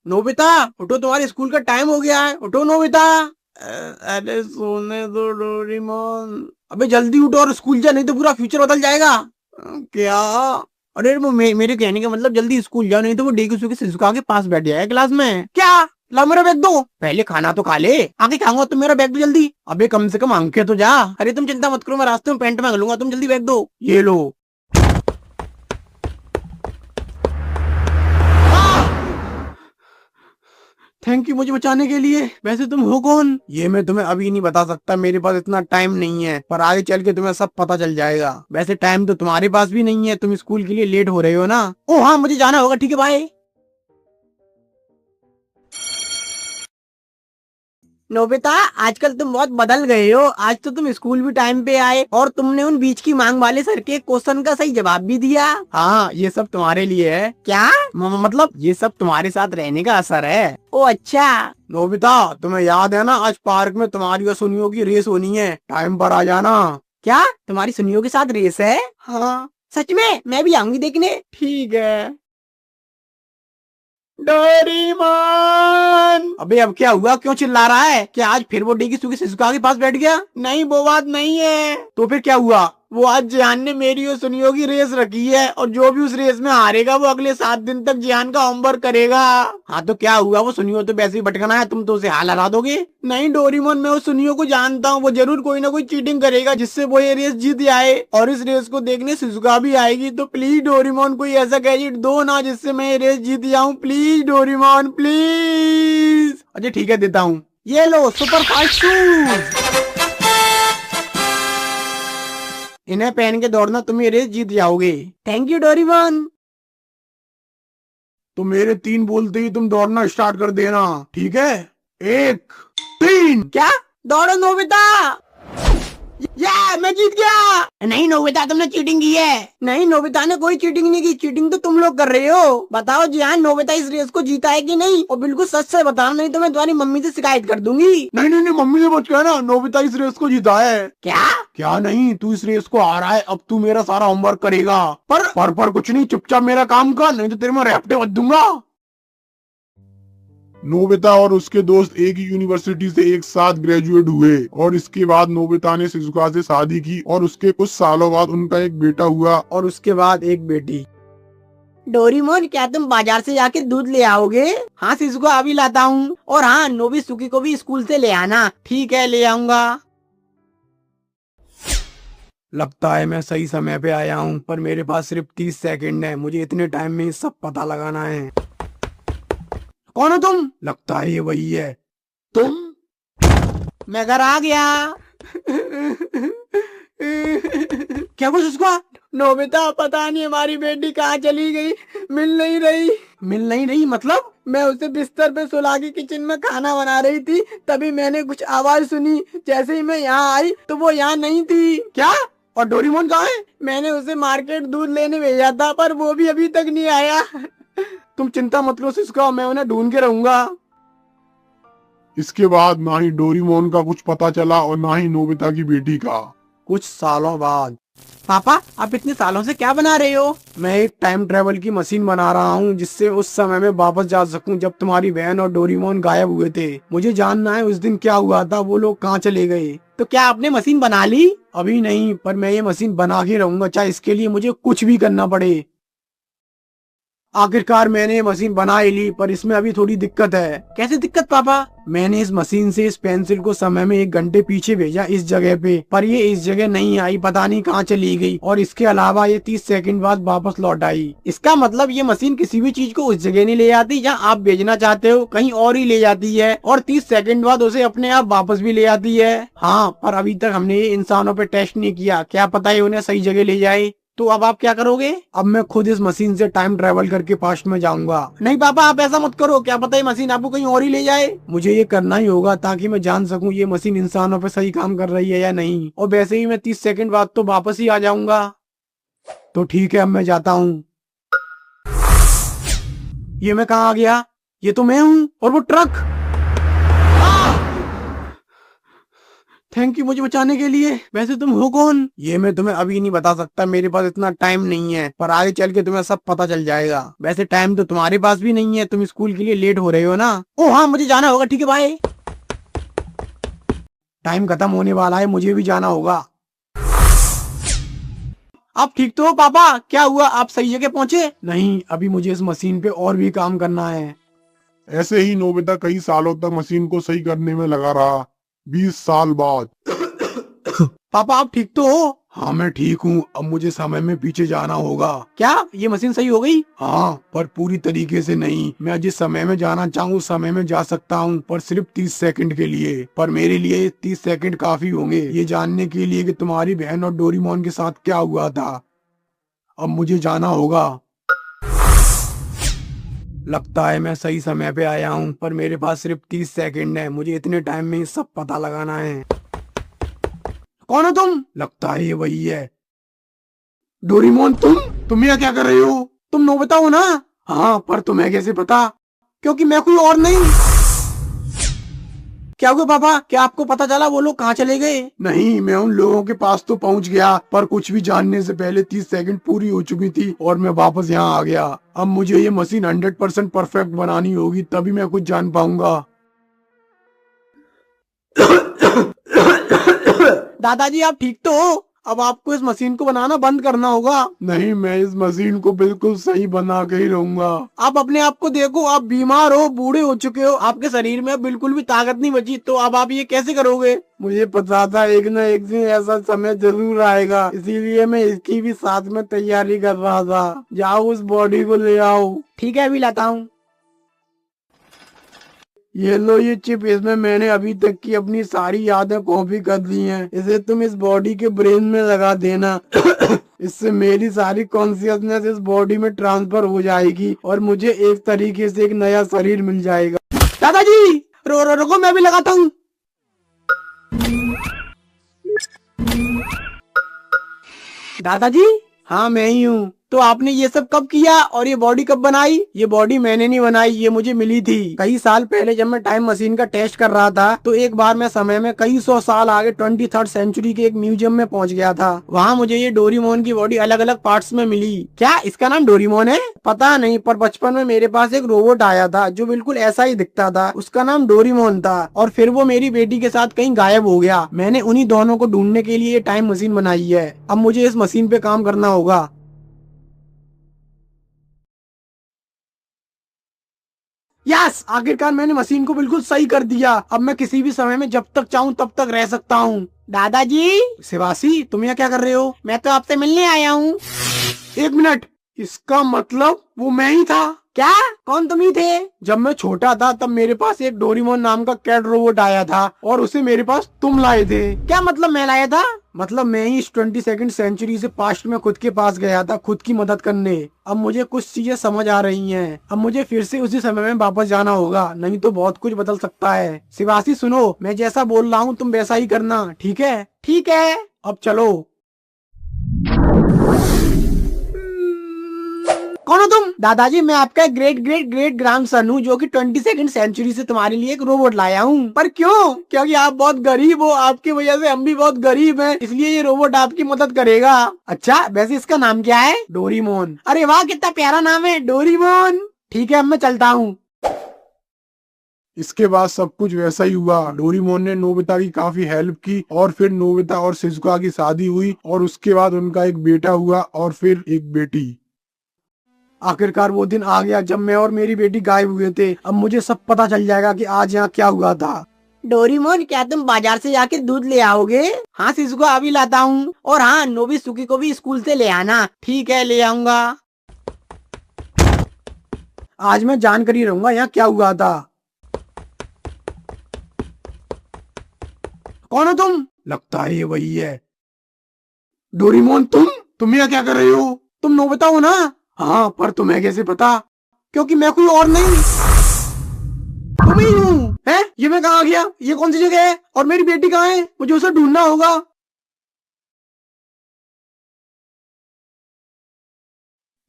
Nobita उठो, तुम्हारे school का टाइम हो गया है, उठो नोबिता। अरे सोने दो डोरेमोन। अबे जल्दी उठो और स्कूल जा, नहीं तो पूरा फ्यूचर बदल जाएगा। क्या? अरे वो मेरे कहने का मतलब जल्दी स्कूल जाओ, नहीं तो वो डेगुसु के शिजुका के पास बैठ जाएगा क्लास में। क्या? ला मेरा बैग दो, पहले खाना तो खा ले, आगे खाऊंगा। तुम मेरा बैग दो जल्दी। अबे कम से कम आंखें तो जा। अरे तुम चिंता मत करो, मैं रास्ते में पैंट मांग लूंगा, तुम जल्दी बैग दो। ये लो। थैंक यू मुझे बचाने के लिए। वैसे तुम हो कौन? ये मैं तुम्हें अभी नहीं बता सकता, मेरे पास इतना टाइम नहीं है, पर आगे चल के तुम्हें सब पता चल जाएगा। वैसे टाइम तो तुम्हारे पास भी नहीं है, तुम स्कूल के लिए लेट हो रहे हो ना। ओ हाँ, मुझे जाना होगा, ठीक है, बाय। नोबिता, आजकल तुम बहुत बदल गए हो। आज तो तुम स्कूल भी टाइम पे आए और तुमने उन बीच की मांग वाले सर के क्वेश्चन का सही जवाब भी दिया। हाँ, ये सब तुम्हारे लिए है। क्या? मतलब ये सब तुम्हारे साथ रहने का असर है। ओ अच्छा। नोबिता, तुम्हें याद है ना, आज पार्क में तुम्हारी और सुनियो की रेस होनी है, टाइम पर आ जाना। क्या तुम्हारी सुनियो के साथ रेस है? हाँ सच में, मैं भी आऊंगी देखने। ठीक है। डोरेमोन! अबे अब क्या हुआ, क्यों चिल्ला रहा है? क्या आज फिर वो डेगी सुगी शिजुका के पास बैठ गया? नहीं वो बात नहीं है। तो फिर क्या हुआ? वो आज जियान ने मेरी और सुनियो की रेस रखी है और जो भी उस रेस में हारेगा वो अगले 7 दिन तक जियान का होमवर्क करेगा। हाँ तो क्या हुआ, वो सुनियो तो वैसे ही भटकना है, तुम तो उसे हाल हरा दोगे। नहीं डोरेमोन, मैं उस सुनियो को जानता हूँ, वो जरूर कोई ना कोई चीटिंग करेगा जिससे वो ये रेस जीत जाए, और इस रेस को देखने शिजुका भी आएगी। तो प्लीज डोरेमोन कोई ऐसा गैजेट दो ना जिससे मैं ये रेस जीत जाऊँ, प्लीज डोरेमोन प्लीज। अच्छा ठीक है, देता हूँ। ये लो सुपर फास्ट शूज, इन्हें पहन के दौड़ना, तुम ये रेस जीत जाओगे। Thank you Doraemon. तो मेरे 3 बोलते ही तुम दौड़ना स्टार्ट कर देना, ठीक है? 1 3। क्या? दौड़ो नोबिता। या मैं जीत गया। नहीं नोबिता, तुमने चीटिंग की है। नहीं नोबिता ने कोई चीटिंग नहीं की, चीटिंग तो तुम लोग कर रहे हो। बताओ जियान, नोबिता इस रेस को जीता है कि नहीं? और बिल्कुल सच से बताना, नहीं तो मैं तुम्हारी मम्मी से शिकायत कर दूंगी। नहीं नहीं नहीं, मम्मी से बच गया ना, नोबिता इस रेस को जीता है। क्या? क्या नहीं, तू इस रेस को हारा है, अब तू मेरा सारा होमवर्क करेगा। पर कुछ नहीं, चुपचाप मेरा काम कर, नहीं तो तेरे में रैप्टे बच दूंगा। नोबिता और उसके दोस्त एक ही यूनिवर्सिटी से एक साथ ग्रेजुएट हुए और इसके बाद नोबिता ने शिजुका से शादी की और उसके कुछ सालों बाद उनका एक बेटा हुआ। और उसके बाद एक बेटी। डोरेमोन, क्या तुम बाजार से जाके दूध ले आओगे? हाँ शिजुका, अभी लाता हूँ। और हाँ, नोबिसुकी को भी स्कूल से ले आना। ठीक है, ले आऊंगा। लगता है मैं सही समय पे आया हूँ, पर मेरे पास सिर्फ 30 सेकंड है, मुझे इतने टाइम में ही सब पता लगाना है। कौन हो तुम? लगता है ये वही है। तुम? मैं घर आ गया। क्या कुछ उसका? नोबिता, पता नहीं हमारी बेटी कहाँ चली गई, मिल नहीं रही। मिल नहीं रही मतलब? मैं उसे बिस्तर पे सुला के किचन में खाना बना रही थी, तभी मैंने कुछ आवाज सुनी। जैसे ही मैं यहाँ आई तो वो यहाँ नहीं थी। क्या? और डोरेमोन कहाँ है? मैंने उसे मार्केट दूध लेने भेजा था, पर वो भी अभी तक नहीं आया। तुम चिंता मत लो सिस्का, मैं उन्हें ढूंढ के रहूंगा। इसके बाद ना ही डोरेमोन का कुछ पता चला और ना ही नोबिता की बेटी का। कुछ सालों बाद। पापा, आप इतने सालों से क्या बना रहे हो? मैं एक टाइम ट्रेवल की मशीन बना रहा हूँ, जिससे उस समय में वापस जा सकूं जब तुम्हारी बहन और डोरेमोन गायब हुए थे। मुझे जानना है उस दिन क्या हुआ था, वो लोग कहाँ चले गए। तो क्या आपने मशीन बना ली? अभी नहीं, पर मैं ये मशीन बना के रहूंगा, चाहे इसके लिए मुझे कुछ भी करना पड़े। आखिरकार मैंने ये मशीन बना ही ली, पर इसमें अभी थोड़ी दिक्कत है। कैसे दिक्कत पापा? मैंने इस मशीन से इस पेंसिल को समय में 1 घंटे पीछे भेजा इस जगह पे, पर ये इस जगह नहीं आई, पता नहीं कहाँ चली गई। और इसके अलावा ये 30 सेकंड बाद वापस लौट आई। इसका मतलब ये मशीन किसी भी चीज को उस जगह नहीं ले जाती जहाँ आप भेजना चाहते हो, कहीं और ही ले जाती है, और 30 सेकंड बाद उसे अपने आप वापस भी ले आती है। हाँ, पर अभी तक हमने ये इंसानों पे टेस्ट नहीं किया, क्या पता है उन्हें सही जगह ले जाए। तो अब आप क्या करोगे? अब मैं खुद इस मशीन से टाइम ट्रेवल करके पास्ट में जाऊंगा। नहीं पापा, आप ऐसा मत करो, क्या पता ये मशीन आपको कहीं और ही ले जाए। मुझे ये करना ही होगा ताकि मैं जान सकूं ये मशीन इंसानों पे सही काम कर रही है या नहीं। और वैसे ही मैं 30 सेकंड बाद तो वापस ही आ जाऊंगा। तो ठीक है, अब मैं जाता हूँ। ये मैं कहाँ आ गया? ये तो मैं हूँ, और वो ट्रक। थैंक यू मुझे बचाने के लिए। वैसे तुम हो कौन? ये मैं तुम्हें अभी नहीं बता सकता, मेरे पास इतना टाइम नहीं है, पर आगे चल के तुम्हें सब पता चल जाएगा। वैसे टाइम तो तुम्हारे पास भी नहीं है, तुम स्कूल के लिए लेट हो रहे हो ना। ओ हाँ, मुझे जाना होगा, ठीक है बाय। टाइम खत्म होने वाला है, मुझे भी जाना होगा। आप ठीक तो हो पापा? क्या हुआ, आप सही जगह पहुंचे? नहीं, अभी मुझे इस मशीन पे और भी काम करना है। ऐसे ही नोबिता कई सालों तक मशीन को सही करने में लगा रहा। 20 साल बाद। पापा आप ठीक तो हो? हाँ मैं ठीक हूँ, अब मुझे समय में पीछे जाना होगा। क्या ये मशीन सही हो गई? हाँ, पर पूरी तरीके से नहीं। मैं जिस समय में जाना चाहूँ समय में जा सकता हूँ, पर सिर्फ 30 सेकंड के लिए। पर मेरे लिए 30 सेकंड काफी होंगे ये जानने के लिए कि तुम्हारी बहन और डोरीमोन के साथ क्या हुआ था। अब मुझे जाना होगा। लगता है मैं सही समय पे आया हूँ, पर मेरे पास सिर्फ 30 सेकंड है। मुझे इतने टाइम में ही सब पता लगाना है। कौन हो तुम? लगता है ये वही है। डोरीमोन तुम यहाँ क्या कर रहे हो? तुम नोबिता हो ना? हाँ, पर तुम्हें कैसे पता? क्योंकि मैं कोई और नहीं। क्या हुआ पापा, क्या आपको पता चला वो लोग कहाँ चले गए? नहीं, मैं उन लोगों के पास तो पहुँच गया, पर कुछ भी जानने से पहले 30 सेकंड पूरी हो चुकी थी और मैं वापस यहाँ आ गया। अब मुझे ये मशीन 100% परफेक्ट बनानी होगी, तभी मैं कुछ जान पाऊंगा। दादाजी आप ठीक तो हो? अब आपको इस मशीन को बनाना बंद करना होगा। नहीं, मैं इस मशीन को बिल्कुल सही बना के ही रहूंगा। आप अपने आप को देखो, आप बीमार हो, बूढ़े हो चुके हो, आपके शरीर में अब बिल्कुल भी ताकत नहीं बची, तो अब आप ये कैसे करोगे? मुझे पता था एक न एक दिन ऐसा समय जरूर आएगा, इसीलिए मैं इसकी भी साथ में तैयारी कर रहा था। जाओ उस बॉडी को ले आओ। ठीक है, अभी लाता हूँ। ये लो ये चिप, इसमें मैंने अभी तक की अपनी सारी यादें कॉपी कर दी हैं। इसे तुम इस बॉडी के ब्रेन में लगा देना। इससे मेरी सारी कॉन्शियसनेस इस बॉडी में ट्रांसफर हो जाएगी और मुझे एक तरीके से एक नया शरीर मिल जाएगा। दादाजी रुको, मैं भी लगाता हूँ। दादाजी हाँ मैं ही हूँ। तो आपने ये सब कब किया और ये बॉडी कब बनाई? ये बॉडी मैंने नहीं बनाई, ये मुझे मिली थी कई साल पहले जब मैं टाइम मशीन का टेस्ट कर रहा था। तो एक बार मैं समय में कई 100 साल आगे 23rd सेंचुरी के एक म्यूजियम में पहुंच गया था। वहाँ मुझे ये डोरीमोन की बॉडी अलग अलग पार्ट्स में मिली। क्या इसका नाम डोरीमोन है? पता नहीं, पर बचपन में मेरे पास एक रोबोट आया था जो बिल्कुल ऐसा ही दिखता था। उसका नाम डोरीमोन था और फिर वो मेरी बेटी के साथ कहीं गायब हो गया। मैंने उन्हीं दोनों को ढूंढने के लिए ये टाइम मशीन बनाई है। अब मुझे इस मशीन पे काम करना होगा। यस, आखिरकार मैंने मशीन को बिल्कुल सही कर दिया। अब मैं किसी भी समय में जब तक चाहूँ तब तक रह सकता हूँ। दादाजी शिवासी, तुम यहाँ क्या कर रहे हो? मैं तो आपसे मिलने आया हूँ। एक मिनट, इसका मतलब वो मैं ही था? क्या? कौन तुम ही थे? जब मैं छोटा था तब मेरे पास एक डोरीमोन नाम का कैट रोबोट आया था और उसे मेरे पास तुम लाए थे। क्या मतलब मैं लाया था? मतलब मैं ही इस 22nd सेंचुरी से पास्ट में खुद के पास गया था खुद की मदद करने। अब मुझे कुछ चीजें समझ आ रही हैं। अब मुझे फिर से उसी समय में वापस जाना होगा, नहीं तो बहुत कुछ बदल सकता है। शिवासी सुनो, मैं जैसा बोल रहा हूँ तुम वैसा ही करना, ठीक है? ठीक है, अब चलो। कौन हो तुम? दादाजी मैं आपका ग्रेट ग्रेट ग्रेट ग्रैंडसन हूँ जो कि 22nd सेंचुरी से तुम्हारे लिए एक रोबोट लाया हूँ। पर क्यों? क्योंकि आप बहुत गरीब हो, आपकी वजह से हम भी बहुत गरीब हैं, इसलिए ये रोबोट आपकी मदद करेगा। अच्छा, वैसे इसका नाम क्या है? डोरीमोन। अरे वाह, कितना प्यारा नाम है, डोरीमोन। ठीक है, अब मैं चलता हूँ। इसके बाद सब कुछ वैसा ही हुआ। डोरीमोन ने नोबिता की काफी हेल्प की और फिर नोबिता और शिजुका की शादी हुई और उसके बाद उनका एक बेटा हुआ और फिर एक बेटी। आखिरकार वो दिन आ गया जब मैं और मेरी बेटी गायब हुए थे। अब मुझे सब पता चल जाएगा कि आज यहाँ क्या हुआ था। डोरीमोन, क्या तुम बाजार से जाके दूध ले आओगे? हाँ शिजुका, अभी लाता हूँ। और हाँ, नोबिसुकी को भी स्कूल से ले आना। ठीक है, ले आऊंगा। आज मैं जानकर ही रहूंगा यहाँ क्या हुआ था। कौन हो तुम? लगता है ये वही है। डोरीमोन तुम यहाँ क्या कर रहे हो? तुम नोबिता हो ना? हाँ, पर तुम्हें कैसे पता? क्योंकि मैं कोई और नहीं, तुम ही हूँ। है? ये मैं कहाँ आ गया? ये कौन सी जगह है? और मेरी बेटी कहाँ है? मुझे उसे ढूंढना होगा।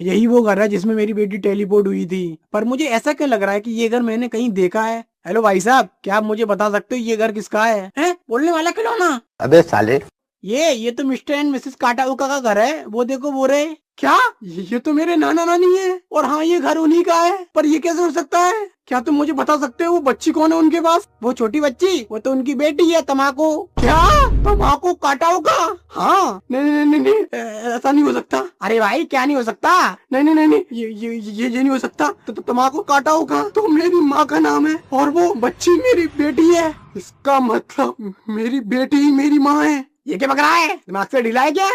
यही वो घर है जिसमें मेरी बेटी टेलीपोर्ट हुई थी। पर मुझे ऐसा क्यों लग रहा है कि ये घर मैंने कहीं देखा है? हेलो भाई साहब, क्या आप मुझे बता सकते हो ये घर किसका है? हैं? बोलने वाला खिलौना? अबे साले। ये तो मिस्टर एंड मिसेस काटाओका का घर है। वो देखो वो रहे। क्या? ये तो मेरे नाना नानी है। और हाँ, ये घर उन्हीं का है। पर ये कैसे हो सकता है? क्या तुम मुझे बता सकते हो वो बच्ची कौन है उनके पास? वो छोटी बच्ची, वो तो उनकी बेटी है तमाको। क्या? तमाको काटाओका? हाँ। नहीं नहीं नहीं नहीं, ऐसा नहीं हो सकता। अरे भाई, क्या नहीं हो सकता? नहीं नहीं नहीं नहीं, ये नहीं हो सकता। तो तमाको काटाओका तो मेरी माँ का नाम है और वो बच्ची मेरी बेटी है। इसका मतलब मेरी बेटी ही मेरी माँ है। ये क्या बक रहा है? दिमाग से ढीला है क्या?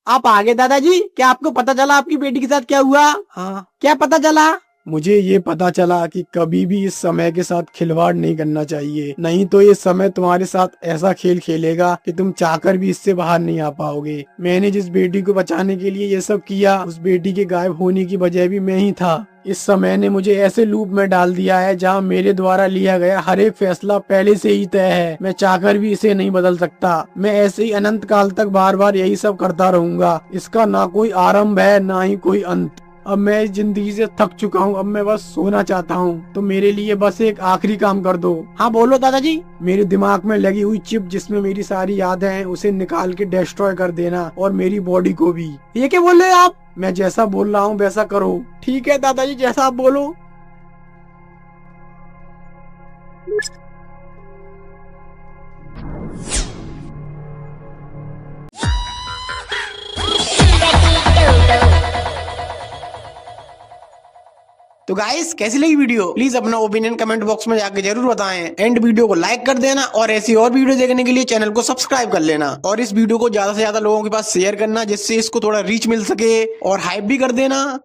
आप आगे दादाजी, क्या आपको पता चला आपकी बेटी के साथ क्या हुआ? हाँ, क्या पता चला? मुझे ये पता चला कि कभी भी इस समय के साथ खिलवाड़ नहीं करना चाहिए, नहीं तो ये समय तुम्हारे साथ ऐसा खेल खेलेगा कि तुम चाहकर भी इससे बाहर नहीं आ पाओगे। मैंने जिस बेटी को बचाने के लिए ये सब किया, उस बेटी के गायब होने की वजह भी मैं ही था। इस समय ने मुझे ऐसे लूप में डाल दिया है जहाँ मेरे द्वारा लिया गया हर एक फैसला पहले से ही तय है। मैं चाहकर भी इसे नहीं बदल सकता। मैं ऐसे ही अनंत काल तक बार बार यही सब करता रहूंगा। इसका ना कोई आरंभ है ना ही कोई अंत। अब मैं इस जिंदगी से थक चुका हूँ। अब मैं बस सोना चाहता हूँ। तो मेरे लिए बस एक आखिरी काम कर दो। हाँ बोलो दादाजी। मेरे दिमाग में लगी हुई चिप जिसमें मेरी सारी यादें हैं, उसे निकाल के डिस्ट्रॉय कर देना, और मेरी बॉडी को भी। ये क्या बोल रहे हो आप? मैं जैसा बोल रहा हूँ वैसा करो। ठीक है दादाजी, जैसा आप बोलो। तो गाइस, कैसी लगी वीडियो? प्लीज अपना ओपिनियन कमेंट बॉक्स में जाके जरूर बताएं। एंड वीडियो को लाइक कर देना और ऐसी और वीडियो देखने के लिए चैनल को सब्सक्राइब कर लेना। और इस वीडियो को ज्यादा से ज्यादा लोगों के पास शेयर करना, जिससे इसको थोड़ा रीच मिल सके, और हाइप भी कर देना।